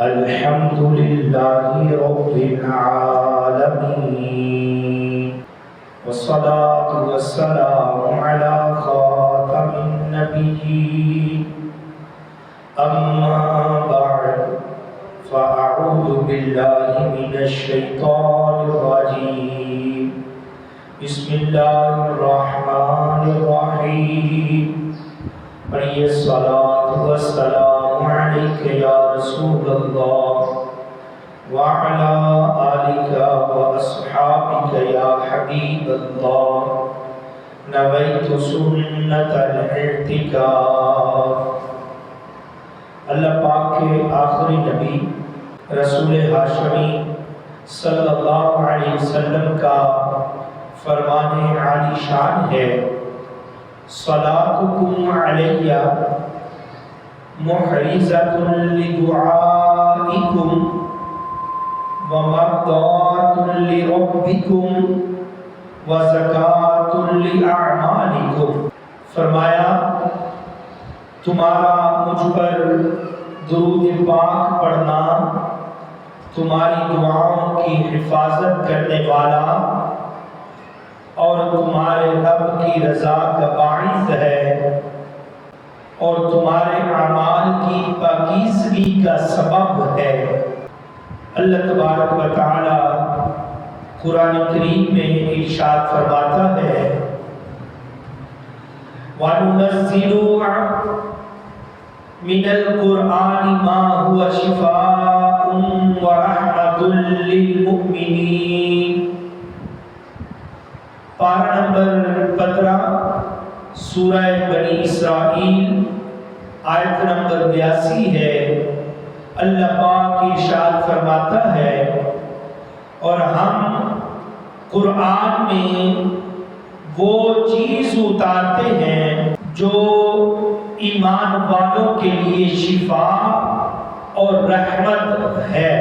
الحمد لله رب العالمين والصلاة والسلام على خاتم النبيين أما بعد فأعوذ بالله من الشيطان الرجيم بسم الله الرحمن الرحيم پڑھیے الصلاة والسلام علیک یا رسول اللہ وعلى آلك وأصحابك يا حبيب الله نويت سنة الاعتكاف۔ اللہ پاک کے آخری نبی رسول ہاشمی صلی اللہ علیہ وسلم کا فرمان عالی شان ہے، صلاتکم علی محرزۃ لدعائکم ومرضات لربکم وزکاۃ لأعمالکم۔ فرمایا تمہارا مجھ پر درود پاک پڑھنا تمہاری دعاؤں کی حفاظت کرنے والا اور تمہارے رب کی رضا کا باعث ہے اور تمہارے اعمال کی پاکیزگی کا سبب ہے۔ اللہ تبارک و تعالی قرآن کریم میں ارشاد فرماتا ہے وَنُنَزِّلُ مِنَ الْقُرْآنِ مَا هُوَ شِفَاءٌ وَرَحْمَةٌ لِّلْمُؤْمِنِينَ۔ پارہ نمبر 15 سورہ بنی اسرائیل آیت نمبر 82 ہے۔ اللہ پاک ارشاد فرماتا ہے اور ہم قرآن میں وہ چیز اتارتے ہیں جو ایمان والوں کے لیے شفا اور رحمت ہے۔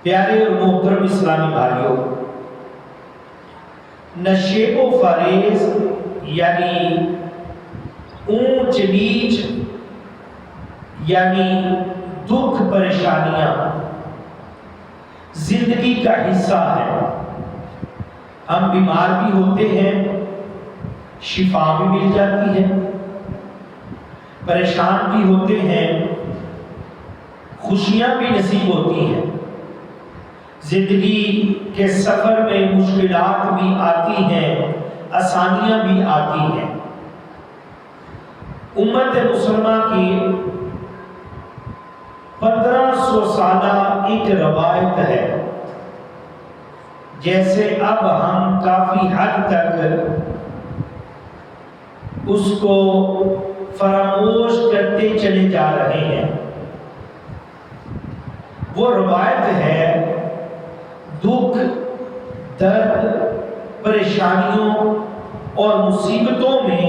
پیارے اور محترم اسلامی بھائیوں، نشیب و فریض یعنی اونچ نیچ یعنی دکھ پریشانیاں زندگی کا حصہ ہے۔ ہم بیمار بھی ہوتے ہیں، شفا بھی مل جاتی ہے، پریشان بھی ہوتے ہیں، خوشیاں بھی نصیب ہوتی ہیں، زندگی کے سفر میں مشکلات بھی آتی ہیں، آسانیاں بھی آتی ہیں۔ امت مسلمہ کی 1500 سالہ ایک روایت ہے، جیسے اب ہم کافی حد تک اس کو فراموش کرتے چلے جا رہے ہیں۔ وہ روایت ہے دکھ، درد، پریشانیوں اور مصیبتوں میں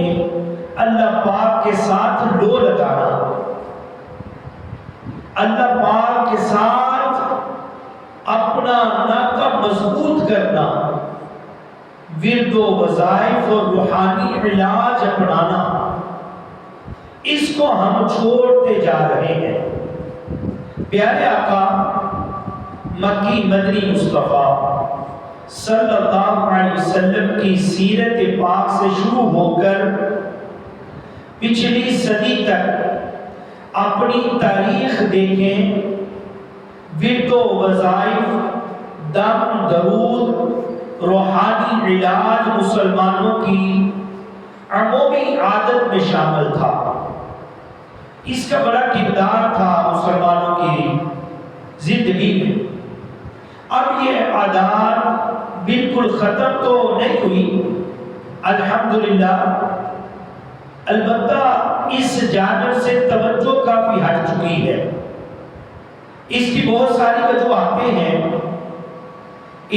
اللہ پاک کے ساتھ لو لگانا، اللہ پاک کے ساتھ اپنا ناطہ مضبوط کرنا، ورد و وظائف اور روحانی علاج اپنانا، اس کو ہم چھوڑتے جا رہے ہیں۔ پیارے آقا مکی مدنی مصطفیٰ صلی اللہ علیہ وسلم کی سیرت پاک سے شروع ہو کر پچھلی صدی تک اپنی تاریخ دیکھیں، ورد و وظائف، دم درود، روحانی علاج مسلمانوں کی عمومی عادت میں شامل تھا۔ اس کا بڑا کردار تھا مسلمانوں کی زندگی میں۔ اب یہ عادات بالکل ختم تو نہیں ہوئی الحمدللہ، البتہ اس جانب سے توجہ کافی ہٹ چکی ہے۔ اس کی بہت ساری وجوہاتیں ہیں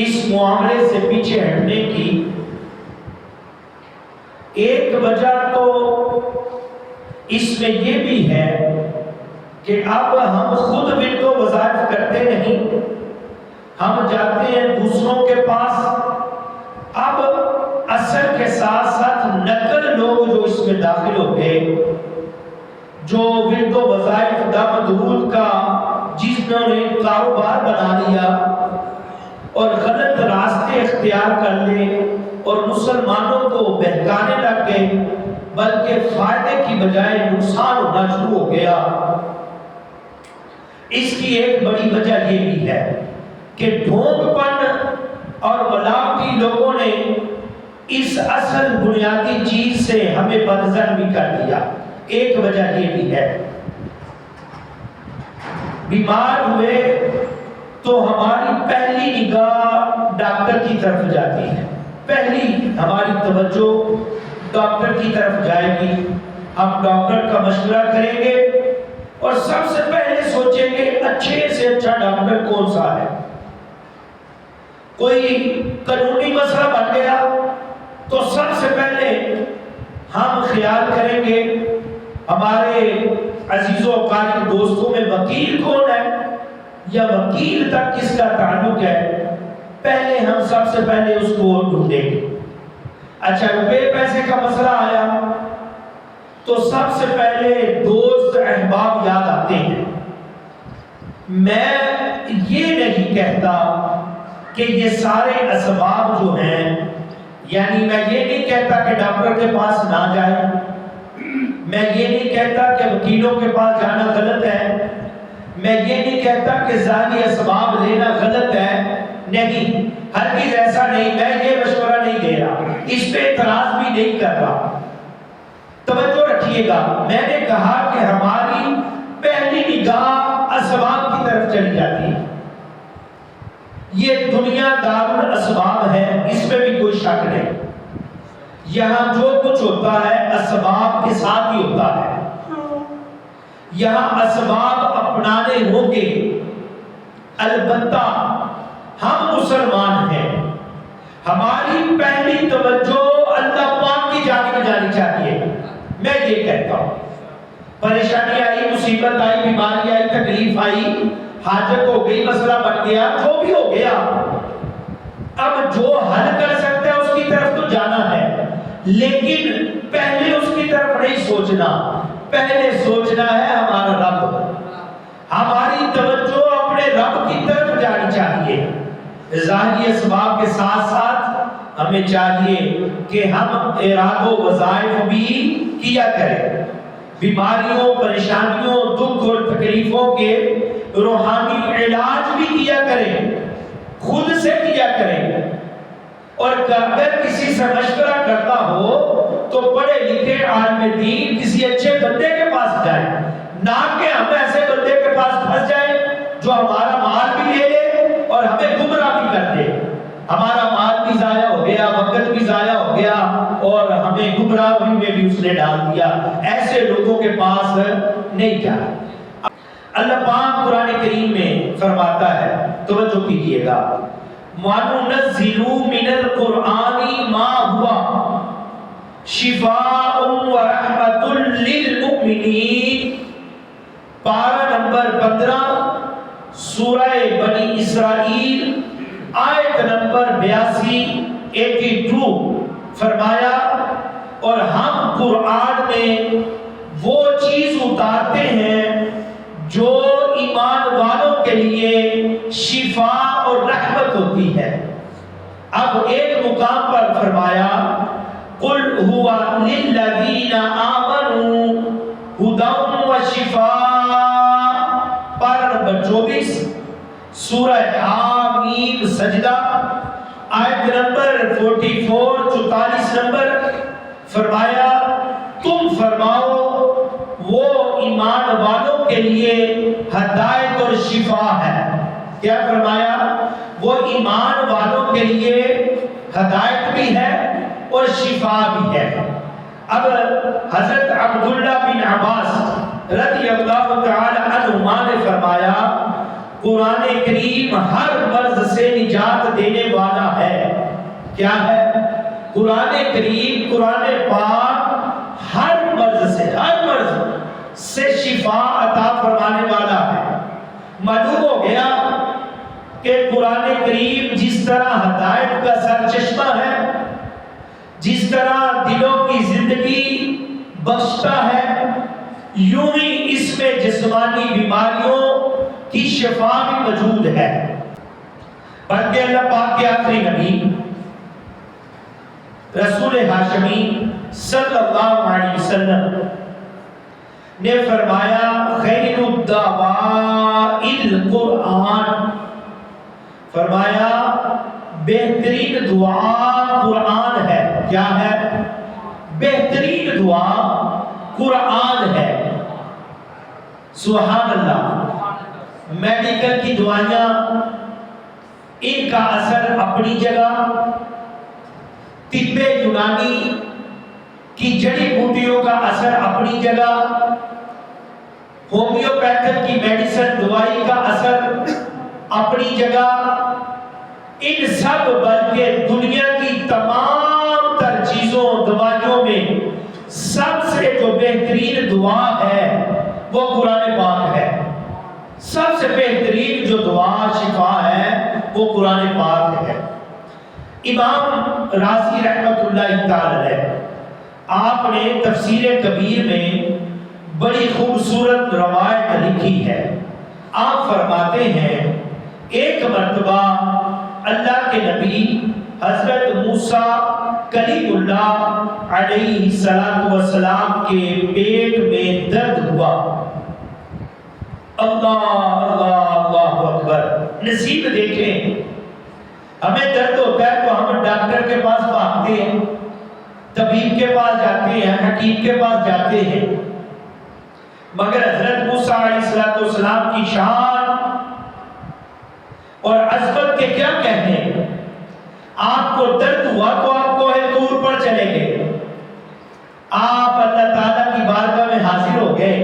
اس معاملے سے پیچھے ہٹنے کی۔ ایک وجہ تو اس میں یہ بھی ہے کہ اب ہم خود ورد و وظائف کرتے نہیں، ہم جاتے ہیں دوسروں کے پاس۔ اب اثر کے ساتھ ساتھ نقل لوگ جو اس میں داخل ہو گئے، جو ورد و وظائف دم درود کا انہوں نے کاروبار بنا لیا اور غلط راستے اختیار کر لے اور مسلمانوں کو بہکانے لگ گئے، بلکہ فائدے کی بجائے نقصان ہونا شروع ہو گیا۔ اس کی ایک بڑی وجہ یہ بھی ہے کہ ڈھونگ پن اور ملاوٹی لوگوں نے اس اصل بنیادی چیز سے ہمیں بدظن بھی کر دیا۔ ایک وجہ یہ بھی ہے، بیمار ہوئے تو ہماری پہلی نگاہ ڈاکٹر کی طرف جاتی ہے، پہلی ہماری توجہ ڈاکٹر کی طرف جائے گی۔ ہم ڈاکٹر کا مشورہ کریں گے اور سب سے پہلے سوچیں گے اچھے سے اچھا ڈاکٹر کون سا ہے۔ کوئی قانونی مسئلہ بن گیا تو سب سے پہلے ہم خیال کریں گے ہمارے عزیز و اقارب دوستوں میں وکیل کون ہے یا وکیل تک کس کا تعلق ہے، پہلے ہم سب سے پہلے اس کو ڈھونڈیں گے۔ اچھا روپے پیسے کا مسئلہ آیا تو سب سے پہلے دوست احباب یاد آتے ہیں۔ میں یہ نہیں کہتا کہ یہ سارے اسباب جو ہیں، یعنی میں یہ نہیں کہتا کہ ڈاکٹر کے پاس نہ جائیں، میں یہ نہیں کہتا کہ وکیلوں کے پاس جانا غلط ہے، میں یہ نہیں کہتا کہ ظاہری اسباب لینا غلط ہے، نہیں، ہرگز ایسا نہیں، میں یہ مشورہ نہیں دے رہا، اس پہ اعتراض بھی نہیں کر رہا۔ توجہ رکھیے گا، میں نے کہا کہ ہماری پہلی نگاہ اسباب کی طرف چلی جاتی ہے۔ یہ دنیا دار الاسباب ہے، اس میں بھی کوئی شک نہیں۔ یہاں جو کچھ ہوتا ہے اسباب کے ساتھ ہی ہوتا ہے۔ یہاں اسباب اپنانے ہوں گے، البتہ ہم مسلمان ہیں، ہماری پہلی توجہ اللہ پاک کی جانب جانی چاہیے۔ میں یہ کہتا ہوں، پریشانی آئی، مصیبت آئی، بیماری آئی، تکلیف آئی، حاجت ہو گئی، مسئلہ بن گیا، جو بھی ہو گیا، اب جو حل کر سکتا ہے اس کی طرف تو جانا ہے، لیکن پہلے اس کی طرف نہیں سوچنا، پہلے سوچنا ہے ہمارا رب۔ ہماری توجہ اپنے رب کی طرف جانی چاہیے۔ ظاہری اسباب کے ساتھ ساتھ ہمیں چاہیے کہ ہم اراد و وظائف بھی کیا کریں، بیماریوں، پریشانیوں، دکھ اور تکلیفوں کے روحانی علاج بھی کیا کریں، خود سے کیا کریں، اور اگر کسی سے مشورہ کرنا ہو تو پڑھے لکھے عالم دین کسی اچھے بندے کے پاس جائیں، نہ کہ ہم ایسے بندے کے پاس پھنس جائیں جو ہمارا مال بھی لے لے اور ہمیں گمراہ بھی کر دے۔ ہمارا مال بھی ضائع ہو گیا، وقت بھی ضائع ہو گیا اور ہمیں گمراہی میں بھی اس نے ڈال دیا۔ ایسے لوگوں کے پاس نہیں جانا۔ اللہ پاک قرآن کریم میں فرماتا ہے، توجہ کیجیے گا، وَنُنَزِّلُ مِنَ الْقُرْآنِ مَا هُوَ شِفَاءٌ وَرَحْمَةٌ لِلْمُؤْمِنِينَ، پارہ نمبر 15 سورہ بنی اسرائیل آیت نمبر 82 فرمایا، اور ہم قرآن میں وہ چیز اتارتے ہیں جو ایمان والوں کے لیے شفا اور رحمت ہوتی ہے۔ اب ایک مقام پر فرمایا قُلْ هُوَ لِلَّذِينَ آمَنُوا هُدًى وَشِفَاءٌ، پارہ نمبر 24 سورہ حامیم سجدہ آیت نمبر 44 44 نمبر، فرمایا تم فرماؤ وہ ایمان والوں کے لیے ہدایت اور شفا ہے۔ کیا فرمایا؟ وہ ایمان والوں کے لیے ہدایت بھی ہے اور شفا بھی ہے۔ اب حضرت عبداللہ بن عباس رضی اللہ تعالی عنہما نے فرمایا قرآن کریم ہر مرض سے نجات دینے والا ہے۔ کیا ہے؟ قرآن کریم، قرآن پاک ہر مرض سے شفا عطا فرمانے والا ہے۔ معلوم ہو گیا کہ قرآن کریم جس طرح ہدایت کا سرچشمہ ہے، جس طرح دلوں کی زندگی بخشتا ہے، یوں ہی اس میں جسمانی بیماریوں کی شفا بھی موجود ہے، بلکہ اللہ پاک کے آخری نبی رسول ہاشمی صلی اللہ علیہ وسلم نے فرمایا خیر الدواء القرآن، فرمایا بہترین دعا قرآن ہے۔ کیا ہے؟ بہترین دعا قرآن ہے۔ سبحان اللہ۔ میڈیکل کی دعائیاں ان کا اثر اپنی جگہ، طب یونانی کی جڑی بوٹیوں کا اثر اپنی جگہ، ہومیوپیتھک کی میڈیسن دوائی کا اثر اپنی جگہ، ان سب بلکہ دنیا کی تمام تر چیزوں دوائیوں میں سب سے جو بہترین دعا ہے وہ قرآن پاک ہے۔ سب سے بہترین جو دعا شفا ہے وہ قرآن پاک ہے۔ امام رازی رحمۃ اللہ تعالی علیہ آپ نے تفسیر کبیر میں بڑی خوبصورت روایت لکھی ہے۔ آپ فرماتے ہیں ایک مرتبہ اللہ کے نبی حضرت موسیٰ کلیم اللہ علیہ السلام کے پیٹ میں درد ہوا۔ اللہ اللہ اللہ اکبر۔ نصیب دیکھیں، ہمیں درد ہوتا ہے تو ہم ڈاکٹر کے پاس بھاگتے ہیں، طبیب کے پاس جاتے ہیں، حکیم کے پاس جاتے ہیں، مگر حضرت موسیٰ علیہ السلام کی شان اور عظمت کے کیا کہنے، آپ کو درد ہوا تو آپ کوہ طور پر چلے گئے، آپ اللہ تعالیٰ کی بارگاہ میں حاضر ہو گئے،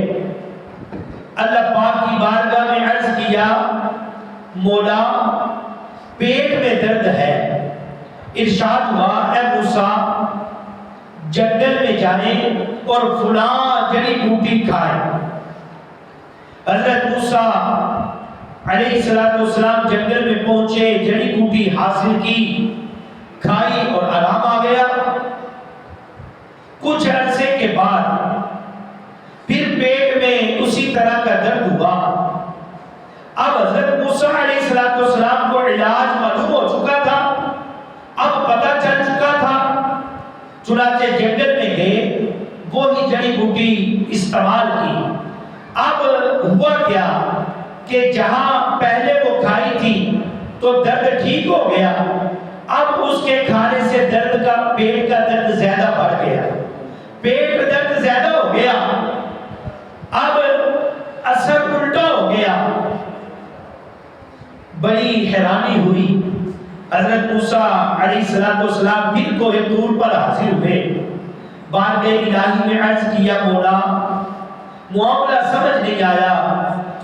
اللہ پاک کی بارگاہ میں عرض کیا مولا پیٹ میں درد ہے۔ ارشاد ہوا اے موسیٰ جنگل میں جائیں اور فلاں جڑی بوٹی کھائیں۔ حضرت موسیٰ علیہ السلام جنگل میں پہنچے، جڑی بوٹی حاصل کی، کھائی اور آرام آ گیا۔ کچھ عرصے کے بعد پھر پیٹ میں اسی طرح کا درد ہوا۔ اب حضرت موسیٰ علیہ السلام کو علاج معلوم ہو چکا تھا، اب پتہ چل چکا تھا، چنانچہ جنگل میں گئے، وہی جڑی بوٹی استعمال کی۔ اب ہوا کیا کہ جہاں پہلے وہ کھائی تھی تو درد ٹھیک ہو گیا، اب اس کے کھانے سے درد کا پیٹ کا درد زیادہ بڑھ گیا، پیٹ درد زیادہ ہو گیا، اب اثر الٹا ہو گیا۔ بڑی حیرانی ہوئی۔ حضرت موسیٰ علیہ السلام پھر کوہ طور پر حاضر ہوئے، بارگاہ الہی میں عرض کیا مولا معاملہ سمجھ نہیں آیا،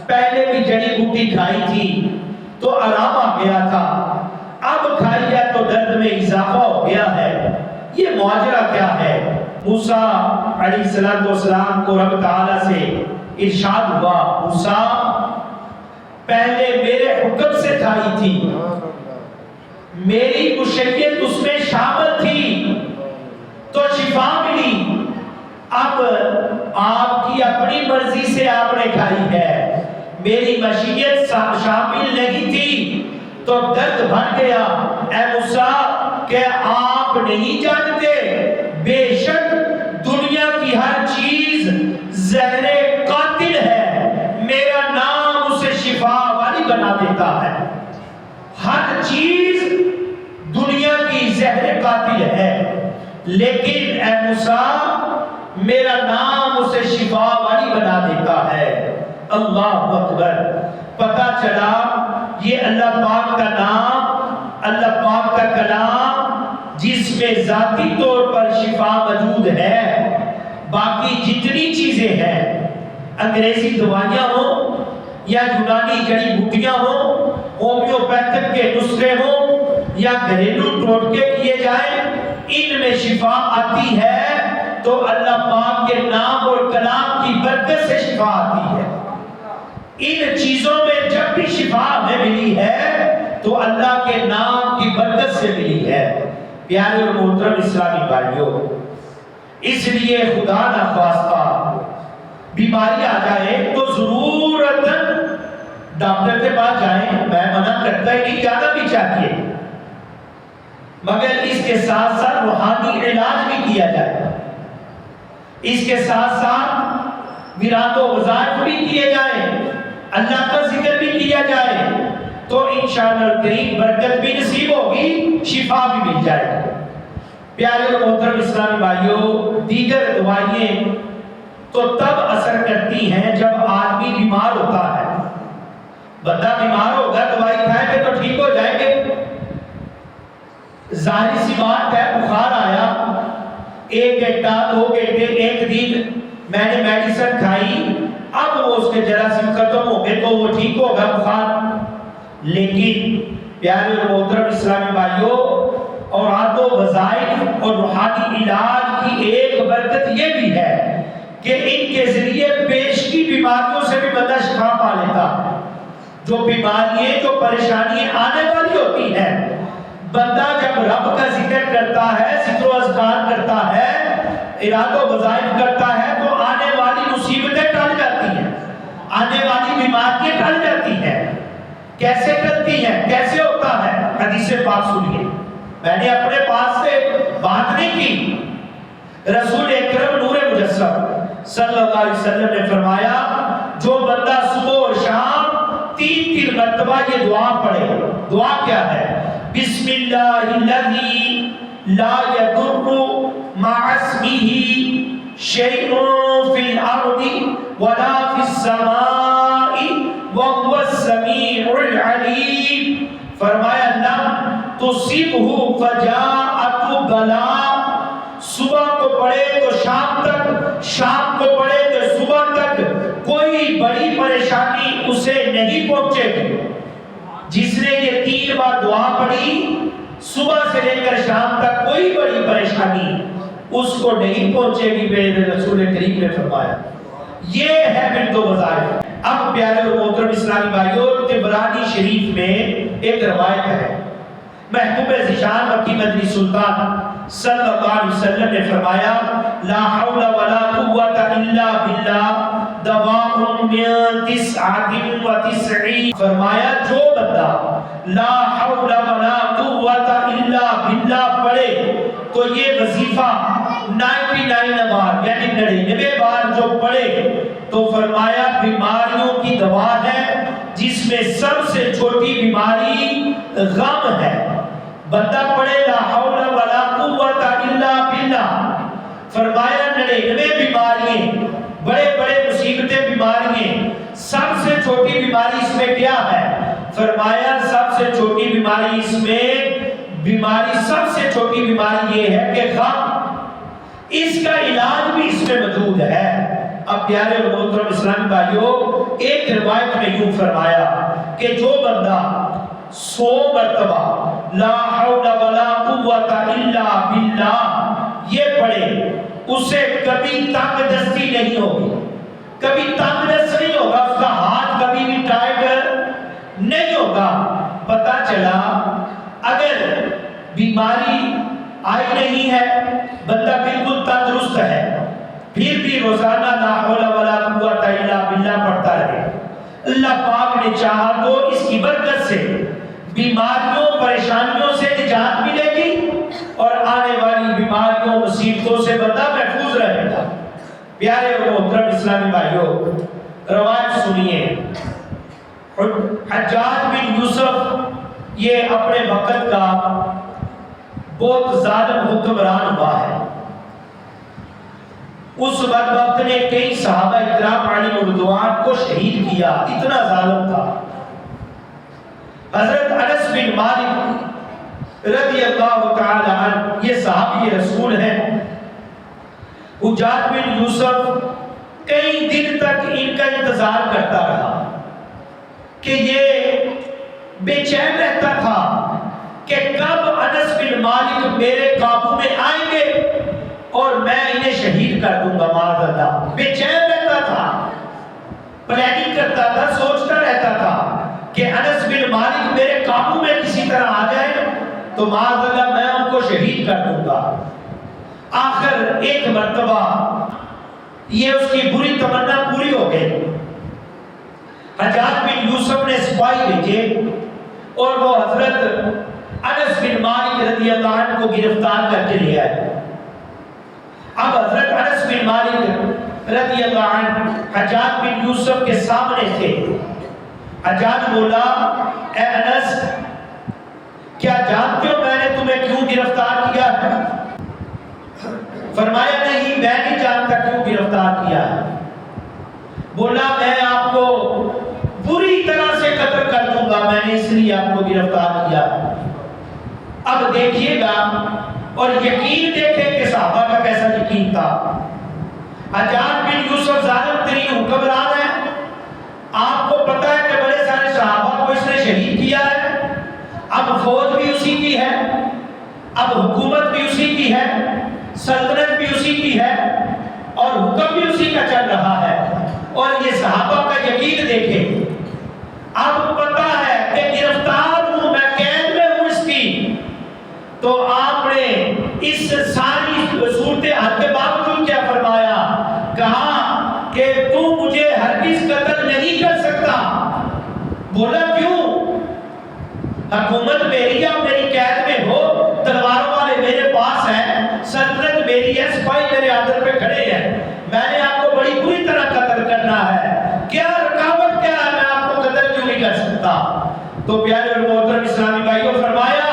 پہلے بھی جڑی بوٹی کھائی تھی تو آرام آ گیا تھا، اب کھائی ہے تو درد میں اضافہ ہو گیا ہے، یہ ماجرا کیا ہے؟ موسیٰ علیہ السلام کو رب تعالیٰ سے ارشاد ہوا موسیٰ پہلے میرے حکم سے کھائی تھی، میری مشیت اس میں شامل تھی تو شفا ملی، اب آپ کی اپنی مرضی سے آپ نے کھائی ہے، میری مشیت شامل نہیں تھی تو درد بڑھ گیا۔ اے موسیٰ کہ آپ نہیں جانتے بے شک دنیا کی ہر چیز زہر قاتل ہے، میرا نام اسے شفا والی بنا دیتا ہے، ہر چیز دنیا کی زہر قاتل ہے، لیکن اے موسیٰ میرا نام اسے شفا والی بنا دیتا ہے۔ اللہ اکبر۔ پتہ چلا یہ اللہ پاک کا نام، اللہ پاک کا کلام جس میں ذاتی طور پر شفا موجود ہے، باقی جتنی چیزیں ہیں، انگریزی دوائیاں ہوں یا یونانی جڑی بوٹیاں ہوں، ہومیوپیتھک کے نسخے ہوں یا گھریلو ٹوٹکے کیے جائیں، ان میں شفا آتی ہے تو اللہ پاک کے نام اور کلام کی برکت سے شفا آتی ہے۔ ان چیزوں میں جب بھی شفا ہمیں ملی ہے تو اللہ کے نام کی برکت سے ملی ہے۔ پیارے اور محترم اسلامی بھائیوں، اس لیے خدا نخواستہ بیماری آ جائے تو ضرورتاً ڈاکٹر کے پاس جائیں، میں منع کرتا ہی نہیں، جانا بھی چاہیے، مگر اس کے ساتھ ساتھ روحانی علاج بھی کیا جائے، اس کے ساتھ ساتھ وراد و وظائف بھی کیے جائیں، اللہ کا ذکر بھی کیا جائے، تو انشاءاللہ الکریم برکت بھی نصیب ہوگی، شفا بھی مل جائے گی۔ پیارے اور محترم اسلامی بھائیوں، دیگر دوائیں تو تب اثر کرتی ہیں جب آدمی بیمار ہوتا ہے۔ بندہ بیمار ہوگا، دوائی کھائیں گے تو ٹھیک ہو جائیں گے، ظاہری سی بات ہے، بخار آیا، 1 گھنٹہ 2 گھنٹے 1 دن میں نے میڈیسن کھائی، اب وہ اس کے جراثیم ختم ہو گئے تو وہ ٹھیک ہوگا بخار۔ لیکن پیارے اور محترم اسلامی بھائیوں، اوراد و وظائف اور روحانی علاج کی ایک برکت یہ بھی ہے کہ ان کے ذریعے پیش کی بیماریوں سے بھی بندہ شفا پا لیتا ہے۔ جو بیماریاں، جو پریشانیاں آنے والی ہوتی ہیں، بندہ جب رب کا ذکر کرتا ہے، ذکر و اذکار کرتا ہے، اراد و وظائف کرتا ہے، تو آنے والی مصیبتیں ٹل جاتی ہیں، آنے والی بیماریاں ٹل جاتی ہیں۔ کیسے ٹلتی ہیں، کیسے ہوتا ہے؟ حدیث پاک سنیے، میں نے اپنے پاس سے بات نہیں کی، رسول اکرم نور مجسم صلی اللہ علیہ وسلم نے فرمایا، جو بندہ صبح اور شام 3 مرتبہ یہ دعا پڑھے، دعا کیا ہے؟ بسم اللہ الذی لا یضر مع اسمہ شیء فی الارض ولا فی السماء وهو السمیع العلیم، فرمایا اللہ تصیبہ فجاءت بلا، صبح کو پڑھے تو شام تک، شام کو پڑھے تو صبح تک کوئی بڑی پریشانی اسے نہیں پہنچے گی۔ جس نے یہ 3 بار دعا پڑھی، صبح سے لے کر شام تک کوئی بڑی پریشانی اس کو نہیں پہنچے گی، میرے رسول کریم نے فرمایا۔ یہ ہے بنت وظائف۔ اب پیارے اور محترم اسلامی بھائیوں، طبرانی شریف میں ایک روایت ہے، محبوب ذیشان مکی مدنی سلطان صلی اللہ علیہ وسلم نے فرمایا، لا حول ولا قوت الا باللہ دواء من 99، فرمایا جو بندہ لا حول ولا قوت الا باللہ پڑھے تو یہ وظیفہ 99 بار یعنی 99 بار جو پڑھے تو فرمایا بیماریوں کی دوا ہے، جس میں سب سے چھوٹی بیماری غم ہے۔ بندہ پڑھے لا حول ولا قوت الا باللہ، فرمایا 99 بیماریاں، بڑے بڑے مصیبتیں بیماریاں، سب سے چھوٹی بیماری اس میں کیا ہے؟ فرمایا سب سے چھوٹی بیماری اس میں، سب سے چھوٹی بیماری یہ ہے کہ غم، اس کا علاج بھی اس میں موجود ہے۔ اب پیارے اور محترم اسلامی بھائیوں، ایک روایت میں یوں فرمایا کہ جو بندہ 100 مرتبہ لا حول ولا قوت الا باللہ یہ پڑھے، اسے کبھی تنگ دستی نہیں ہوگی، کبھی تنگ دست نہیں ہوگا، اس کا ہاتھ کبھی بھی ٹائٹ نہیں ہوگا۔ پتہ چلا اگر بیماری آئی نہیں ہے، بندہ بالکل تندرست ہے، پھر بھی روزانہ لا حول ولا قوت الا باللہ پڑھتا رہے، اللہ پاک نے چاہا تو اس کی برکت سے بیماریوں پریشانیوں سے نجات ملے گی اور آنے والی بیماریوں مصیبتوں سے بندہ محفوظ رہے گا۔ پیارے اور محترم اسلامی بھائیوں، روایت سنیے، حجاج بن یوسف یہ اپنے وقت کا بہت ظالم حکمران ہوا ہے۔ اس بدبخت نے کئی صحابہ اکرام علیہم رضوان کو شہید کیا، اتنا ظالم تھا۔ حضرت انس بن مالک رضی اللہ تعالی عنہ یہ صحابی رسول ہیں، حجاج بن یوسف کئی دن تک ان کا انتظار کرتا رہا کہ یہ بے چین رہتا تھا کہ کب انس بن مالک میرے قابو میں آئیں گے اور میں انہیں شہید کر دوں گا، معاذ اللہ۔ بے چین رہتا تھا، پلاننگ کرتا تھا، سوچتا رہتا تھا کہ انس بن مالک میرے قابو میں کسی طرح آ جائے تو معاذ اللہ میں ان کو شہید کر دوں گا۔ آخر ایک مرتبہ یہ اس کی بری تمنا پوری ہو گئی۔ حجاج بن یوسف نے سپاہی بھیجے اور وہ حضرت انس بن مالک رضی اللہ عنہ کو گرفتار کر کے لے آئے۔ اب حضرت انس بن مالک رضی اللہ عنہ حجاج بن یوسف کے سامنے تھے۔ حجاج بولا، اے انس، کیا جانتے ہو میں نے تمہیں کیوں گرفتار کیا ہے؟ فرمایا نہیں، میں نہیں جانتا کیوں گرفتار کیا ہے۔ بولا میں آپ کو بری طرح سے قتل کر دوں گا، میں نے اس لیے آپ کو گرفتار کیا۔ اب دیکھیے گا اور یقین دیکھیں کہ صحابہ کا کیسا یقین تھا۔ حجاج بن یوسف ظالم ترین حکمران ہے، آپ کو پتا ہے کہ بڑے سارے صحابہ کو اس نے شہید کیا ہے۔ اب فوج بھی اسی کی ہے، اب حکومت بھی اسی کی ہے، سلطنت بھی اسی کی ہے اور حکم بھی اسی کا چل رہا ہے۔ اور یہ صحابہ کا یقین دیکھیں، اب پتا ہے کہ گرفتار ہوں میں، قید میں ہوں اس کی، تو آپ نے اس ساری صورتحال کے باوجود کیا فرمایا؟ کہا کہ تو مجھے ہرگز قتل نہیں کر سکتا۔ بولا کیوں؟ حکومت میری ہے، میری قید میں ہو، تلواروں والے میرے پاس ہیں، سلطنت میری ہے، سپاہی میرے آدر پہ کھڑے ہیں، میں نے آپ کو بڑی بری طرح قتل کرنا ہے، کیا رکاوٹ کیا ہے، میں آپ کو قتل کیوں نہیں کر سکتا؟ تو پیارے اور محترم اسلامی بھائیوں، فرمایا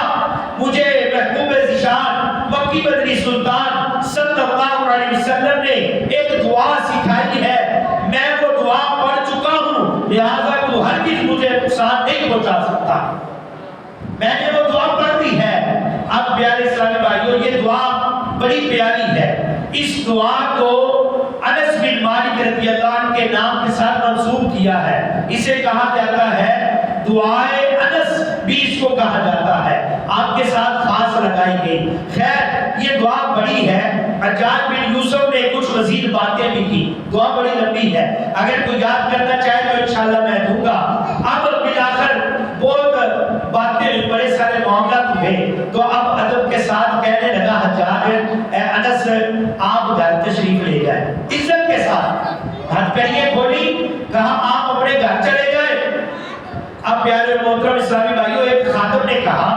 مجھے محبوب ذیشان مکی مدنی سلطان صلی اللہ علیہ وسلم نے ایک دعا سکھائی ہے، میں وہ دعا پڑھ چکا ہوں، لہذا تو ہرگز مجھے نقصان نہیں پہنچا سکتا، میں نے وہ دعا پڑھ دی ہے۔ اب پیارے اسلامی بھائیوں، یہ دعا بڑی پیاری ہے، اس دعا کو انس بن مالک رضی اللہ عنہ کے نام کے ساتھ منسوب کیا ہے، اسے کہا جاتا ہے دعائے انس بھی اس کو کہا جاتا ہے، آپ کے ساتھ خاص لگائی گئی۔ خیر یہ دعا بڑی ہے، حجاج بن یوسف نے کچھ مزید باتیں بھی کی، دعا بڑی لمبی ہے، اگر کوئی یاد کرنا چاہے تو انشاءاللہ میں دوں گا۔ اب بالآخر بہت باتیں، بڑے سارے معاملات ہوئے، تو اب ادب کے ساتھ کہنے لگا حجاج، اے انس آپ گھر تشریف لے جائیں، عزت کے ساتھ ہاتھ کریے کھولی، کہا آپ اپنے گھر چلے گئے۔ اب پیارے اور محترم اسلامی بھائیوں، ایک خادم نے کہا،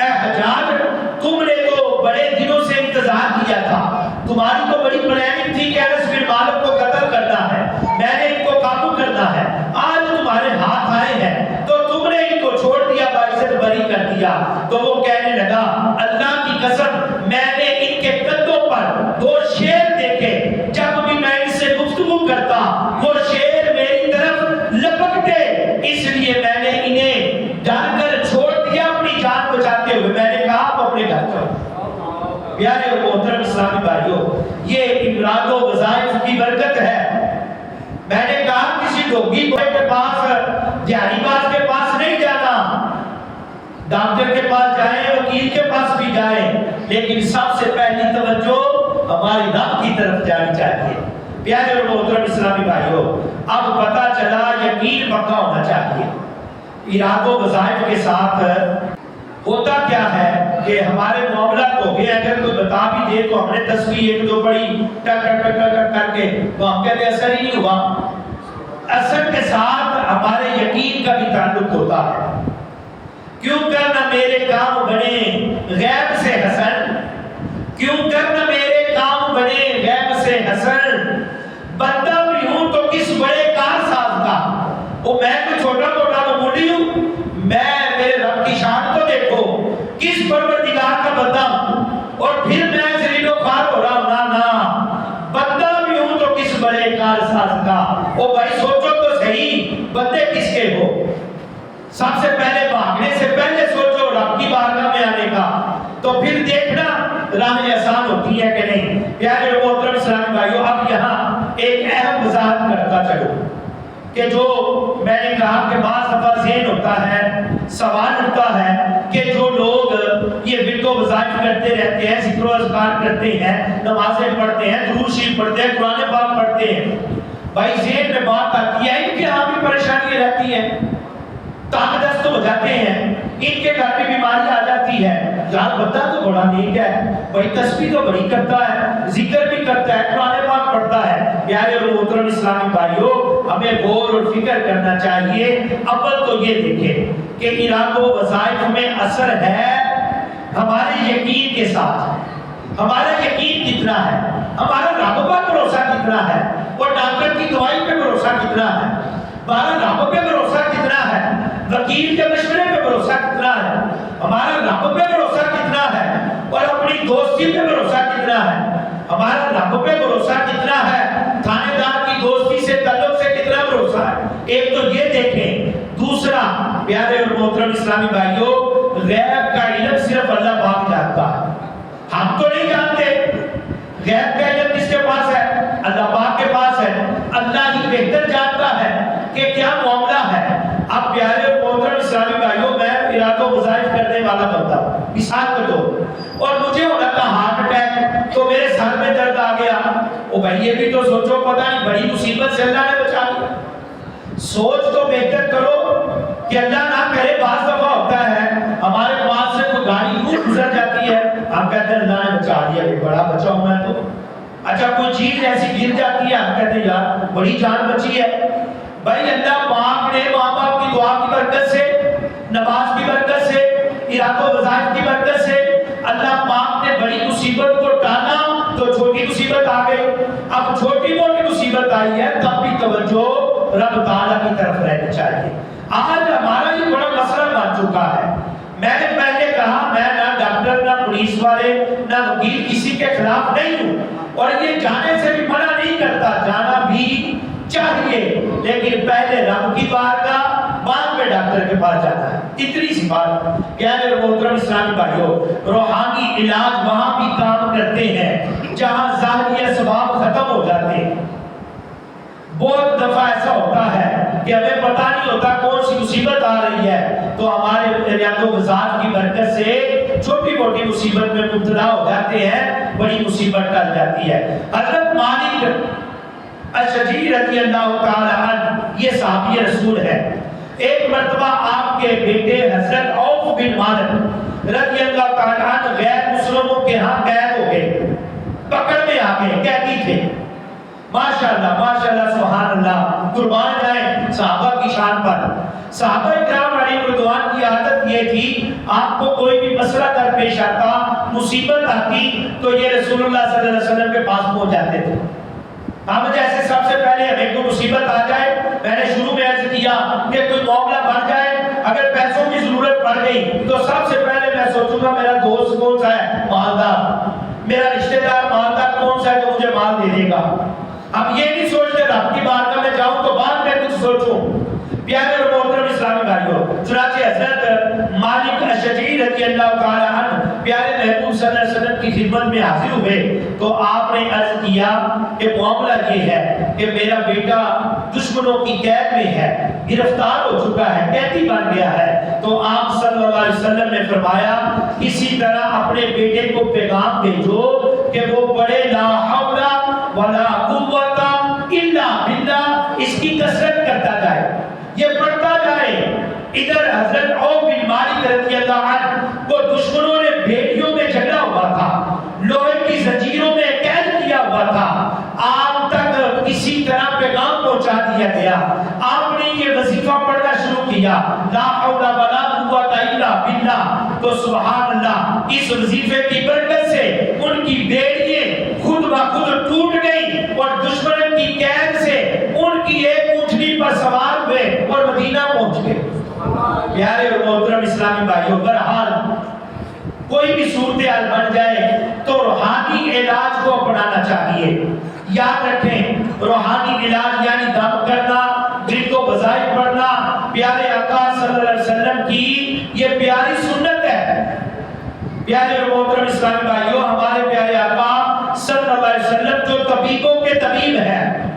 اے حجاج تم نے تو بڑے دنوں سے انتظار کیا تھا، تمہاری تو بڑی پلاننگ تھی کہ انس بن مالک کو قتل کرنا ہے، میں نے ان کو قابو کرنا ہے، آج تمہارے ہاتھ آئے ہیں تو تم نے ان کو چھوڑ دیا، باعزت بری کر دیا۔ تو وہ کہنے لگا، اللہ کی قسم میں نے ان کے قدوں پر دو شیر دیکھے، جب بھی میں ان سے گفتگو کرتا وہ شیر میری طرف لپکتے، اس لیے میں نے انہیں ڈر کر چھوڑ دیا اپنی جان بچاتے ہوئے، میں نے کہا آپ اپنے گھر چلو۔ پیارے اور محترم اسلامی بھائیوں، یہ امراض و وظائف کی برکت ہے۔ میں نے کہا کسی ڈوگی بوائے کے پاس، دیہانی باز کے پاس نہیں جانا، ڈاکٹر کے پاس جائیں، وکیل کے پاس بھی جائیں، لیکن سب سے پہلی توجہ ہماری رب کی طرف جانی چاہیے۔ پیارے اور محترم اسلامی بھائیوں، اب پتہ چلا یقین پکا ہونا چاہیے۔ اراد و وظائف کے ساتھ ہوتا کیا ہے کہ ہمارے معاملات ہو گئے، اگر کوئی بتا بھی دے تو ہم نے تصویر ایک دو پڑھی ٹک ٹک ٹک ٹک کر کے، تو ہم کہتے اثر ہی نہیں ہوا۔ اثر کے ساتھ ہمارے یقین کا بھی تعلق ہوتا ہے۔ کیوں کرنا میرے کام بنے غیب سے حسن، کیوں کرنا میرے کام بنے غیب سے حسن، بندہ بھی ہوں تو کس بڑے کارساز کا، وہ میں کوئی چھوٹا موٹا معمولی ہوں، میں میرے رب کی شان تو دیکھو، کس پروردگار کا بندہ ہوں، اور پھر میں ذلیل و خوار ہو رہا ہوں، نا بندہ بھی ہوں تو کس بڑے کارساز کا۔ او بھائی سوچو تو صحیح، بندے کس کے ہو؟ سب سے پہلے بھاگنے سے پہلے سوچو رب کی بارگاہ میں آنے کا، تو پھر دیکھنا راہیں آسان ہوتی ہے کہ نہیں۔ پیارے اور محترم اسلامی بھائیوں، اب یہاں ایک اہم وضاحت کرتا چلو کہ جو میں نے کہا کہ بعض دفعہ ذہن ہوتا ہے، سوال اٹھتا ہے کہ جو لوگ یہ ورد و وظائف کرتے رہتے ہیں، ذکر و اذکار کرتے ہیں، نمازیں پڑھتے ہیں، درود شریف پڑھتے ہیں، قرآن پاک پڑھتے ہیں، بھائی ذہن میں بات آتی ہے ان کے ہاں بھی پریشانیاں رہتی ہیں، تانگ دست ہو جاتے ہیں، ان کے گھر میں بیماری آ جاتی ہے، یار بندہ تو بڑا نیک ہے، بھائی تسبیح تو بڑی کرتا ہے، ذکر بھی کرتا ہے، قرآن پاک پڑتا ہے۔ پیارے اور محترم اسلامی بھائیوں، ہمیں غور اور فکر کرنا چاہیے۔ اول تو یہ دیکھیں کہ ارادوں و وظائف میں اثر ہے ہمارے یقین کے ساتھ۔ ہمارا یقین کتنا ہے، ہمارا رب پر بھروسہ کتنا ہے، اور ڈاکٹر کی دوائی پہ بھروسہ کتنا ہے، ہمارا رب پہ بھروسہ کتنا ہے، وکیل کے مشورے پہ بھروسہ کتنا ہے، ہمارا رب پہ بھروسہ کتنا ہے، اور اپنی دوستی پہ بھروسہ کتنا ہے، ہمارا رب پہ بھروسہ کتنا ہے، تھانے دار کی دوستی سے تعلق سے کتنا بھروسہ ہے۔ ایک تو یہ دیکھیں۔ دوسرا، پیارے اور محترم اسلامی بھائیوں، غیب کا علم صرف اللہ پاک جانتا ہے، ہم تو نہیں جانتے۔ غیب کا علم کس کے پاس ہے؟ اللہ پاک کے پاس ہے۔ اللہ ہی بہتر جانتا ہے کہ کیا معاملہ ہے۔ اب پیارے اور محترم اسلامی بھائیوں، میں ارادوں وظائف کرنے والا بندہ، مثال کے طور، اور مجھے ہونا تھا ہارٹ اٹیک، تو میرے سر میں درد آ گیا۔ او بھائی یہ بھی تو سوچو، پتہ نہیں بڑی مصیبت سے اللہ نے بچا لیا۔ سوچ تو بہتر کرو کہ اللہ نہ کرے، بعض دفعہ ہوتا ہے ہمارے پاس سے کوئی گاڑی یوں گزر جاتی ہے، ہم کہتے ہیں اللہ نے بچا لیا، بڑا بچا ہوں میں تو۔ اچھا کوئی چیز ایسی گر جاتی ہے، ہم کہتے ہیں یار بڑی جان بچی ہے۔ بھائی اللہ پاک نے ماں باپ کی دعا کی برکت سے، نماز کی برکت سے، ارادوں وظائف کی برکت سے اللہ پاک نے بڑی مصیبت کو ٹالا تو چھوٹی مصیبت آ گئی۔ اب چھوٹی موٹی مصیبت آئی ہے تب بھی توجہ رب تعالیٰ کی طرف رہنی چاہیے۔ آج ہمارا یہ بڑا مسئلہ بن چکا ہے۔ میں نے پہلے کہا میں نہ ڈاکٹر، نہ پولیس والے، نہ وکیل، کسی کے خلاف نہیں ہوں، اور یہ جانے سے بھی منع نہیں کرتا، جانا بھی چاہیے، لیکن پہلے رب کی بارگاہ، بعد میں ڈاکٹر کے پاس جانا ہے۔ اتنی سی بات۔ پیارے اور محترم اسلامی بھائیوں، روحانی علاج وہاں بھی کام کرتے ہیں جہاں ظاہری اسباب ختم ہو جاتے ہیں۔ بہت دفعہ ایسا ہوتا ہے کہ ہمیں پتہ نہیں ہوتا کون سی مصیبت آ رہی ہے، تو ہمارے ارادوں وظائف کی برکت سے چھوٹی موٹی مصیبت میں مبتلا ہو جاتے ہیں، بڑی مصیبت ٹل جاتی ہے۔ حضرت مالک اشجعی رضی اللہ تعالی عنہ یہ صحابی رسول ہے۔ ایک مرتبہ آپ کے بیٹے حضرت عوف بن مالک رضی اللہ تعالی عنہ غیر مسلموں کے ہاں قید ہو گئے، پکڑ میں آ گئے، قیدی تھے۔ ماشاءاللہ سبحان اللہ، قربان جائیں صحابہ کی شان پر۔ صحابہ کرام علیہ رضوان کی عادت یہ تھی، آپ کو کوئی بھی مسئلہ درپیش آتا، مصیبت آتی، تو یہ رسول اللہ صلی اللہ علیہ وسلم کے پاس پہنچ جاتے تھے۔ ہم جیسے سب سے پہلے ہمیں کوئی مصیبت آ جائے، میں نے شروع میں عرض کیا کہ کوئی معاملہ بن جائے، اگر پیسوں کی ضرورت پڑ گئی تو سب سے پہلے میں سوچوں گا میرا دوست کون سا ہے، مالدار، میرا رشتہ دار مالدار کون سا ہے جو مجھے مال دے دے گا۔ اب یہ نہیں سوچتے رب کی بارگاہ میں جاؤں تو بعد میں کچھ سوچوں۔ پیارے اور محترم اسلامی بھائیوں، چنانچہ حضرت مالک اشجعی رضی اللہ تعالی عنہ پیارے محبوب صلی اللہ علیہ وسلم کی خدمت میں حاضر ہوئے تو آپ نے عرض کیا کہ معاملہ یہ ہے کہ میرا بیٹا دشمنوں کی قید میں ہے، گرفتار ہو چکا ہے، قیدی بن گیا ہے۔ تو آپ صلی اللہ علیہ وسلم نے فرمایا اسی طرح اپنے بیٹے کو پیغام بھیجو کہ وہ پڑھے لا حول ولا قوت الا باللہ، اس کی کثرت کرتا جائے، یہ پڑھتا جائے۔ ادھر حضرت عوف بن مالک رضی اللہ عنہ کو دشمنوں نے بھیڑیوں میں جھگڑا ہوا تھا، لوہے کی زنجیروں میں قید کیا ہوا تھا، آپ تک کسی طرح پیغام پہنچا دیا گیا۔ آپ نے یہ وظیفہ پڑھنا شروع کیا، لا حول ولا قوت الا باللہ، تو سبحان اللہ اس وظیفے کی برکت سے ان کی بیڑیاں خود بخود ٹوٹ گئی اور دشمن کی قید سے ان کی ایک اونٹنی پر سوار ہوئے اور مدینہ پہنچ گئے۔ پیارے اور محترم اسلامی بھائیوں، بہرحال کوئی بھی صورتحال بن جائے تو روحانی علاج کو اپنانا چاہیے۔ یاد رکھیں روحانی علاج یعنی دم کرنا، دل کو وظائف پڑھنا، پیارے آقا صلی اللہ علیہ وسلم کی یہ پیاری سنت ہے۔ پیارے اور محترم اسلامی بھائیوں، ہمارے پیارے آقا صلی اللہ علیہ وسلم جو طبیبوں کے طبیب ہیں،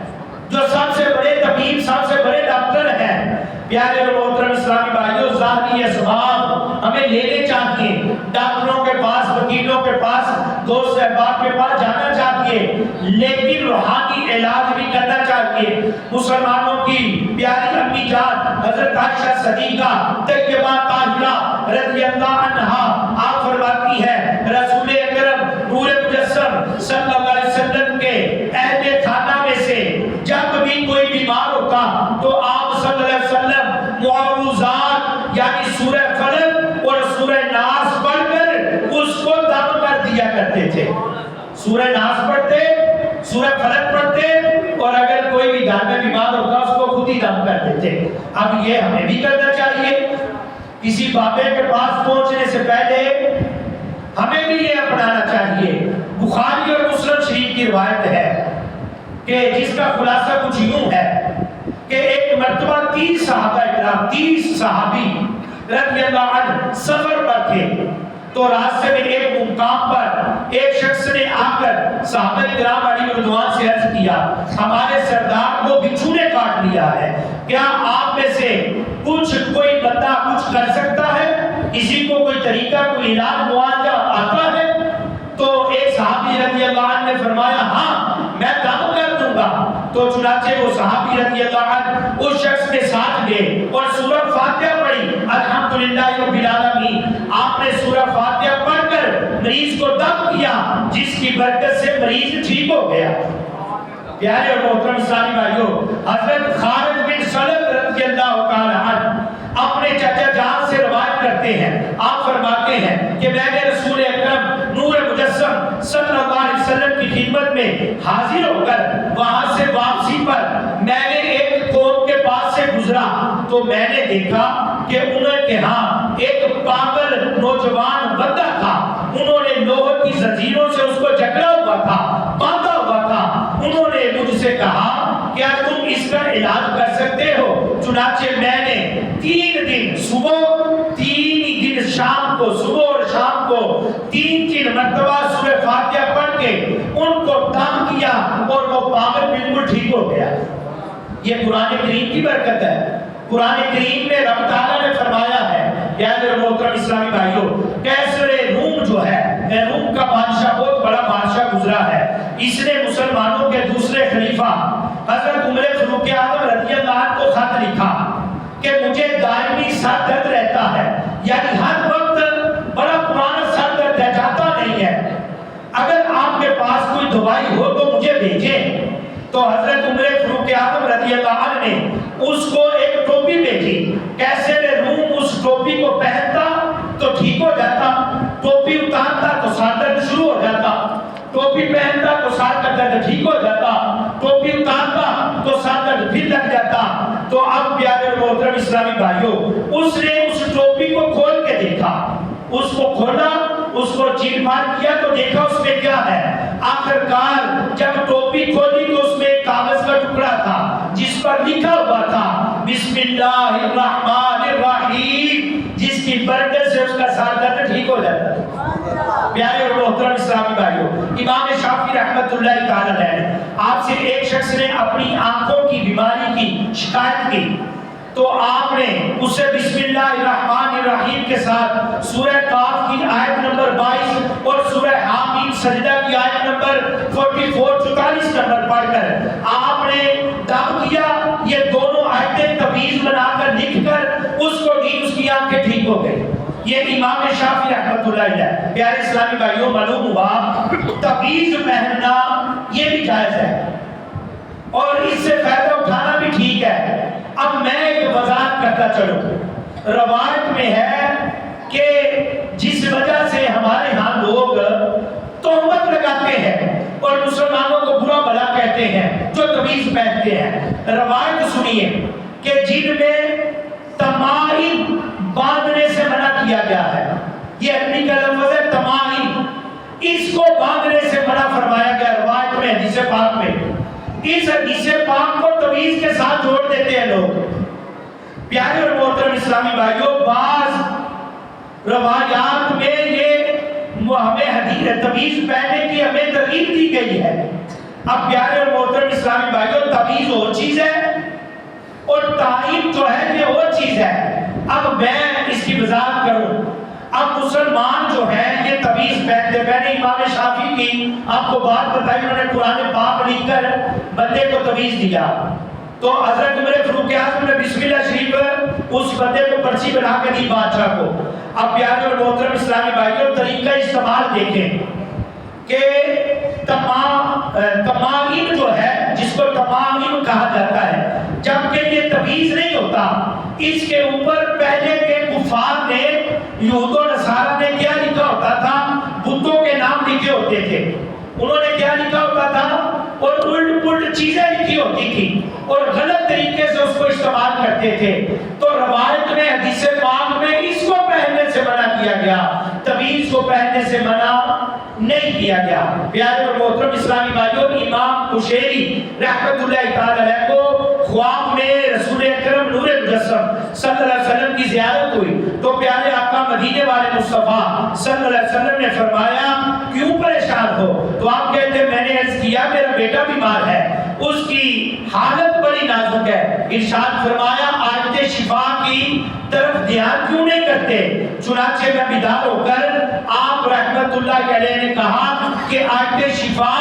جو سب سے بڑے طبیب، سب سے بڑے ڈاکٹر ہیں، پیارے اور محترم اسلامی بھائیوں، ظاہری اسباب ہمیں لینے چاہیے، ڈاکٹروں کے پاس، وکیلوں کے پاس، دوست احباب کے پاس جانا چاہیے، لیکن روحانی علاج بھی کرنا چاہیے۔ مسلمانوں کی پیاری امی جان حضرت عائشہ صدیقہ طیبہ طاہرہ رضی اللہ عنہا آپ فرماتی ہے رسول اکرم نور مجسم صلی اللہ علیہ وسلم کے اہل یعنی سورہ فلق اور سورہ ناس پڑھ کر اس کو دم کر دیا کرتے تھے. سورہ ناس پڑھتے، سورہ فلق پڑھتے، اور اگر کوئی بھی گھر میں بیمار ہوتا اس کو خود ہی دم کر دیتے. اب یہ ہمیں بھی کرنا چاہیے. کسی بابے کے پاس پہنچنے سے پہلے ہمیں بھی یہ اپنانا چاہیے. بخاری اور مسلم شریف کی روایت ہے کہ جس کا خلاصہ کچھ یوں ہے کہ ایک مرتبہ 30 صحابہ اکرام، 30 صحابی رضی اللہ عنہ سفر پر تھے. تو راستے میں ایک مقام پر ایک شخص نے آ کر صحابہ کرام علیہ رضوان سے عرض کیا، ہمارے سردار کو بچھو نے کاٹ لیا ہے، کیا آپ میں سے کوئی بندہ کچھ کر سکتا ہے؟ کسی کو کوئی طریقہ، کوئی علاج معالجہ آتا ہے؟ تو ایک صحابی رضی اللہ عنہ نے فرمایا ہاں میں دم کر دوں گا. تو چنانچہ وہ صحابی رضی اللہ عنہ اس شخص کے ساتھ گئے اور سورہ فاتحہ پڑھی. الحمدللہ رب العالمین. آپ نے سورہ فاتحہ پڑھ کر مریض کو دم کیا، جس کی برکت سے مریض ٹھیک ہو گیا. پیارے اور محترم اسلامی بھائیوں، حضرت خالد بن سلم رضی اللہ تعالی عنہ اپنے چچا جان سے روایت کرتے ہیں. آپ فرماتے ہیں کہ میں نے رسول اکرم نور مجسم صلی اللہ علیہ وسلم کی خدمت میں حاضر ہو کر وہاں سے واپسی پر میں نے ایک قوم کے پاس سے گزرا تو میں نے دیکھا کہ انہوں کے ہاں ایک پاگل نوجوان بندہ تھا. انہوں نے لوہے کی زنجیروں سے اس کو جکڑا ہوا تھا، باندھا ہوا تھا. انہوں نے مجھ سے کہا کیا تم اس کا علاج کر سکتے ہو؟ چنانچہ میں نے 3 دن صبح، 3 دن شام کو، صبح اور شام کو 3 مرتبہ سورہ فاتحہ پڑھ کے ان کو دم کیا اور وہ پاگل بالکل ٹھیک ہو گیا. یہ قرآن کریم کی برکت ہے. قرآن کریم میں رب تعالیٰ نے فرمایا ہے، یاد محترم اسلامی بھائیوں، کیسر روم جو ہے، روم کا بادشاہ بہت بڑا بادشاہ گزرا ہے. اس نے مسلمانوں کے دوسرے خلیفہ حضرت عمر فاروق اعظم رضی اللہ عنہ کو خط لکھا کہ مجھے دائمی سر درد رہتا ہے، یعنی ہر وقت بڑا پرانا سر درد ہے، جاتا نہیں ہے. اگر آپ کے پاس کوئی دوائی ہو تو مجھے بھیجیں. تو حضرت عمر فاروق اعظم رضی اللہ عنہ نے اس کو ایک ٹوپی بھیجی. کیسر روم اس ٹوپی کو پہنتا تو ٹھیک ہو جاتا، ٹوپی اتارتا تو سر درد شروع ہو جاتا، ٹوپی پہنتا تو سر کا درد ٹھیک ہو جاتا، ٹوپی اتارتا تو سر درد پھر لگ جاتا. تو اب پیارے اور محترم اسلامی بھائیوں، اس نے اس ٹوپی کو کھول کے دیکھا، اس کو کھولا، اس کو چیر مار کیا تو دیکھا اس میں کیا ہے. آخرکار جب ٹوپی کھولی تو اس میں ایک کاغذ کا ٹکڑا تھا جس پر لکھا ہوا تھا بسم اللہ الرحمن الرحیم، جس کی برکت سے اس کا سر درد ٹھیک ہو جاتا تھا. پیارے اور محترم اسلامی بھائیوں، امام شافعی رحمۃ اللہ تعالی علیہ، آپ سے ایک شخص نے اپنی آنکھوں کی بیماری کی شکایت کی تو آپ نے اسے بسم اللہ الرحمن الرحیم کے ساتھ سورہ قاف کی آیت نمبر 22 اور سورہ حامیم سجدہ کی آیت نمبر 44 نمبر پڑھ کر آپ نے دم کیا. یہ دونوں آیتیں تعویذ بنا کر لکھ کر اس کو دی، اس کی آنکھیں ٹھیک ہو گئی. یہ امام شافعی رحمۃ اللہ علیہ. پیارے اسلامی بھائیوں، معلوم ہوا تعویذ پہننا یہ بھی جائز ہے اور اس سے فائدہ اٹھانا بھی ٹھیک ہے. اب میں ایک وضاحت کرتا چلوں. روایت میں ہے کہ جس وجہ سے ہمارے ہاں لوگ تہمت لگاتے ہیں اور مسلمانوں کو برا بھلا کہتے ہیں جو تعویذ پہنتے ہیں، روایت سنیے کہ جن میں تمائم باندھنے سے منع کیا گیا ہے، یہ عربی کا لفظ ہے تمائم، اس کو باندھنے سے منع فرمایا گیا روایت میں، حدیث پاک میں. اس حدیث پاک کو تعویذ کے ساتھ جوڑ دیتے ہیں لوگ. پیارے اور محترم اسلامی بھائیوں، بعض روایات میں یہ ہمیں حدیث تعویذ پہننے کی ہمیں ترغیب دی گئی ہے. اب پیارے اور محترم اسلامی بھائیوں، تعویذ وہ چیز ہے اور تعین جو ہے یہ وہ چیز ہے. اب میں اس کی وضاحت کروں. اب مسلمان جو ہیں یہ تعویذ پہنتے. میں نے امام شافعی کی آپ کو بات بتائی، انہوں نے قرآن پاک لکھ کر بندے کو تعویذ دیا تو حضرت عمر فاروق اعظم نے بسم اللہ شریف اس بندے کو پرچی بنا کے دی بادشاہ کو. اب پیارے اور محترم اسلامی بھائیوں، طریقہ استعمال دیکھیں کہ تمائم جو ہے، جس کو تمائم کہا جاتا ہے، جبکہ یہ تعویذ نہیں ہوتا، اس کے اوپر پہلے کے یہود و نصارہ نے کیا لکھا ہوتا تھا؟ بتوں کے نام لکھے ہوتے تھے. انہوں نے کیا لکھا ہوتا تھا؟ اور الٹ پلٹ چیزیں لکھی ہوتی تھی اور غلط طریقے سے اس کو استعمال کرتے تھے. تو روایت میں حدیث پاک میں اس کو پہننے سے منع کیا گیا, تعویذ کو پہننے سے منع نہیں کیا گیا. پیارے اور محترم اسلامی بھائیوں, امام قشیری رحمۃ اللہ تعالی علیہ کو خواب میں رسول اکرم نور مجسم صلی اللہ علیہ وسلم کی زیارت ہوئی تو پیارے آقا مدینے والے مصطفیٰ صلی اللہ علیہ وسلم نے فرمایا کیوں پریشان ہو؟ تو آپ کہتے ہیں میں نے عرض کیا میرا بیٹا بیمار ہے, اس کی حالت بڑی نازک ہے. ارشاد فرمایا آیت شفا کی طرف دھیان کیوں نہیں کرتے؟ چنانچہ میں بیدار ہو کر آپ رحمت اللہ علیہ نے کہا کہ آیت شفا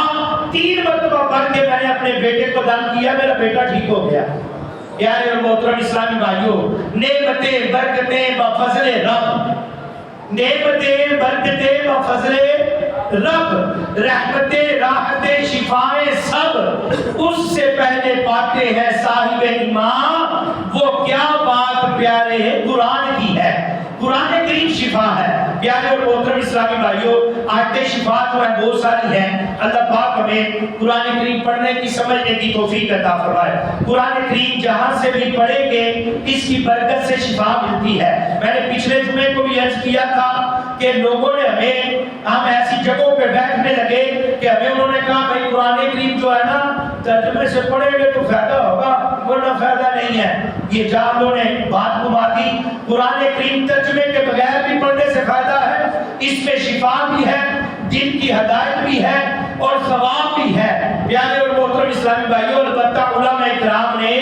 3 مرتبہ پڑھ کے میں نے اپنے بیٹے کو دم کیا, میرا بیٹا ٹھیک ہو گیا. پیارے اور محترم اسلامی بھائیوں, نعمتیں برکتیں بفضل رب, نعمتیں برکتیں بفضل رب, رحمتیں راحتیں شفائیں سب اس سے پہلے پاتے ہیں صاحب ایمان. وہ کیا بات پیارے قرآن کی ہے, قرآن کریم شفا ہے. پیارے اور محترم اسلامی بھائیوں, آیتیں شفا جو ہے بہت ساری ہیں. اللہ پاک ہمیں قرآن کریم پڑھنے کی سمجھنے کی توفیق عطا فرمائے. قرآن کریم جہاں سے بھی پڑھیں گے اس کی برکت سے شفا ملتی ہے. میں نے پچھلے جمعے کو بھی عرض کیا تھا کہ لوگوں نے ہم ایسی جگہوں پہ بیٹھنے لگے کہ ہمیں انہوں نے کہا بھائی قرآن کریم جو ہے نا ترجمے سے پڑھیں گے تو فائدہ ہوگا ورنہ فائدہ نہیں ہے. یہ جانوں نے بات گھما دی. قرآن کریم ترجمے کے بغیر بھی پڑھنے سے فائدہ ہے, اس میں شفا بھی ہے, دل کی ہدایت بھی ہے اور ثواب بھی ہے. پیارے اور محترم اسلامی بھائیوں, البتہ علماء کرام نے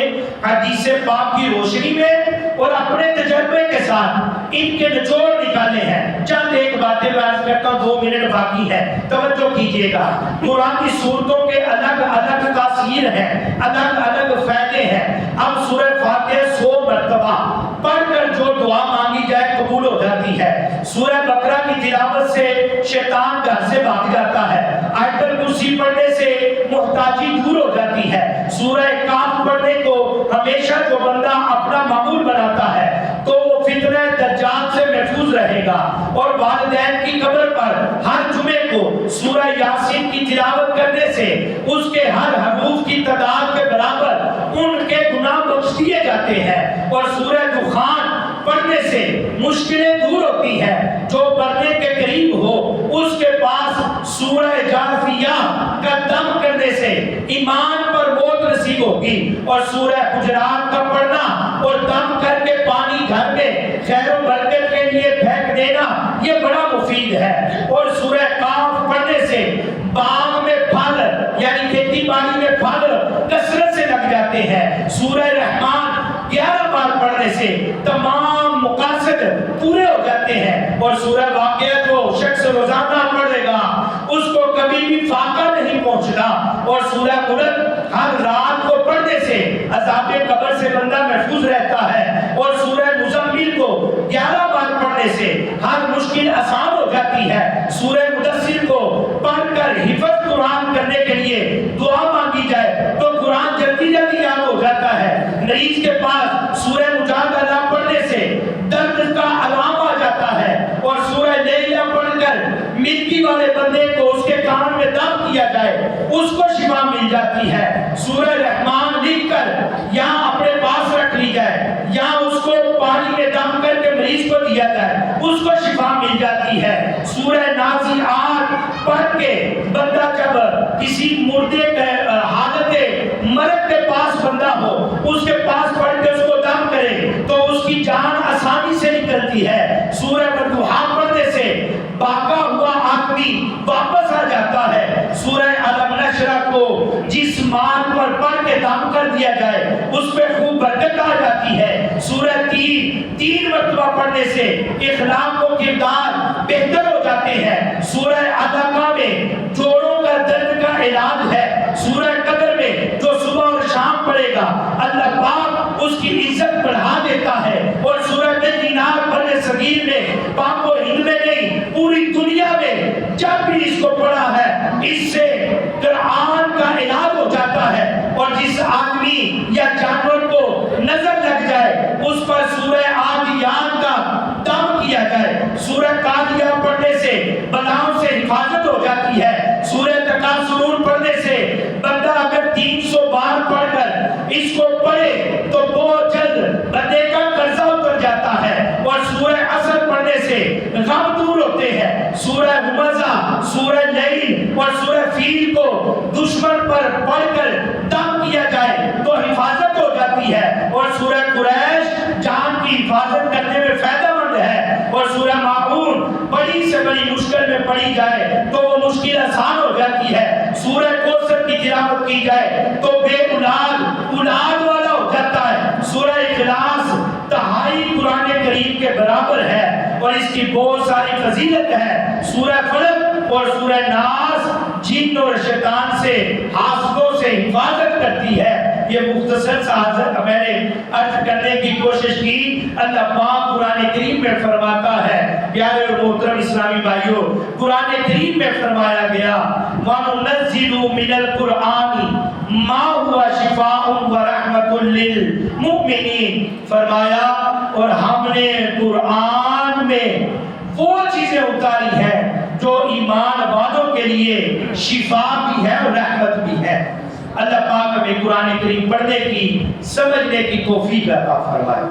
حدیث پاک کی روشنی میں اور اپنے تجربے کے ساتھ ان کے نچوڑ نکالے ہیں. چند ایک باتیں میں عرض کرتا ہوں, 2 منٹ باقی ہے, توجہ کیجئے گا. قرآن کی سورتوں کے الگ الگ تاثیر ہیں, الگ الگ فائدے ہیں. اب سورہ فاتحہ 100 مرتبہ پڑھ کر جو دعا مانگی جائے قبول ہو جاتی ہے. سورہ بقرہ کی تلاوت سے شیطان گھر سے بھاگ جاتا ہے. آیت الکرسی پڑھنے سے محتاجی دور ہو جاتی ہے. سورہ کاف پڑھنے کو ہمیشہ جو بندہ اپنا معمول بناتا ہے تو وہ فتنہ دجال سے محفوظ رہے گا. اور والدین کی قبر پر ہر جمعے کو سورہ یاسین کی تلاوت کرنے سے اس کے ہر حروف کی تعداد کے برابر ان کے گناہ بخش دیے جاتے ہیں. اور سورہ دخان پڑھنے سے مشکلیں دور ہوتی ہیں. جو مرنے کے قریب ہو اس کے پاس سورہ جاثیہ کا دم کرنے سے ایمان پر موت نصیب ہوگی. اور سورہ حجرات کا پڑھنا اور دم کر کے پانی گھر میں خیر و برکت کے لیے پھینک دینا یہ بڑا مفید ہے. اور سورہ کاف پڑھنے سے باغ میں پھل یعنی کھیتی باڑی میں پھل کثرت سے لگ جاتے ہیں. سورہ رحمان 11 بار پڑھنے سے تمام مقاصد پورے ہو جاتے ہیں. اور سورہ واقعہ جو شخص روزانہ پڑھے گا اس کو کبھی بھی فاقہ نہیں پہنچنا. اور سورہ ملک ہر رات کو پڑھنے سے عذاب قبر سے بندہ محفوظ رہتا ہے. اور سورہ مزمل کو 11 بار پڑھنے سے ہر مشکل آسان ہو جاتی ہے. سورہ مدثر کو پڑھ کر حفظ قرآن کرنے کے لیے دعا مانگی جائے تو قرآن جلدی جلدی یاد ہو جاتا ہے. مریض کے پاس سورہ مجادلہ پڑھنے سے درد کا علام آ جاتا ہے. اور سورہ لیلہ پڑھ کر مرگی والے بندے کو اس کے کان میں دم کیا جائے اس کو شفا مل جاتی ہے. سورہ رحمان لکھ کر یہاں اپنے پاس رکھ لی جائے یا اس کو پانی میں دم کر کے مریض کو دیا جائے اس کو شفا مل جاتی ہے. سورہ نازعات پڑھ کے بندہ جب کسی مردے کے حالت مرد کے پاس بندہ ہو اس کے پاس پڑھ کے اس کو دم کرے تو اس کی جان آسانی سے نکلتی ہے. سورہ فتوحا پڑھنے سے باقا ہوا آدمی واپس آ جاتا ہے. سورہ علم نشرح کو جس مال پر پڑھ کے دم کر دیا جائے اس پہ خوب برکت آ جاتی ہے. سورہ تین مرتبہ پڑھنے سے اخلاق و کردار بہتر ہو جاتے ہیں. سورہ علقہ میں جوڑوں کا درد کا علاج ہے. سورہ قدر میں جو صبح اور شام پڑھے گا اللہ پاک اس کی عزت بڑھا دیتا ہے. اور سورہ بینات بر صغیر میں پاک و ہند میں نہیں پوری دنیا میں جب بھی اس کو پڑھا ہے اس سے قرآن کا علاج ہو جاتا ہے. اور جس آدمی یا جانور کو نظر لگ جائے اس پر سورہ عادیات کا دم کیا جائے سورہ قاضیہ پڑھنے سے بلاؤں سے حفاظت ہو جاتی ہے، سورہ تکاثرون پڑھنے سے بندہ اگر 300 بار پڑھ کر اس کو پڑھے تو بہت جلد بندے کا قرضہ اتر جاتا ہے، اور سورہ عصر پڑھنے سے غم دور ہوتے ہیں، سورہ ہمزہ، سورہ لیل اور سورہ فیل کو دشمن پر پڑھ کر دم کیا جائے تو حفاظت ہو جاتی ہے، اور سورہ قریش جان کی حفاظت کرنے میں فائدہ مند ہے، اور سورہ ماعون بڑی سے بڑی مشکل میں پڑھی جائے تو وہ مشکل آسان ہو جاتی ہے، سورہ کوثر کی تلاوت کی جائے تو بے اولاد والا ہو جاتا ہے، سورہ اخلاص تہائی قرآن کریم کے برابر ہے اور اس کی بہت ساری فضیلت ہے، سورہ فلق اور سورہ ناس جن اور شیطان سے حاسدوں سے حفاظت کرتی ہے۔ یہ مختصر سا میں نے عرض کرنے کی کوشش کی۔ اللہ پاک قرآن کریم میں فرماتا ہے، پیارے اور محترم اسلامی بھائیوں، قرآن کریم میں فرمایا گیا وَنُنَزِّلُ مِنَ الْقُرْآنِ مَا هُوَ شِفَاءٌ وَرَحْمَةٌ لِّلْمُؤْمِنِينَ، فرمایا اور ہم نے قرآن میں وہ چیزیں اتاری ہیں جو ایمان والوں کے لیے شفا بھی ہے اور رحمت بھی ہے۔ اللہ پاک ہمیں قرآن کریم پڑھنے کی، سمجھنے کی توفیق عطا فرمائے۔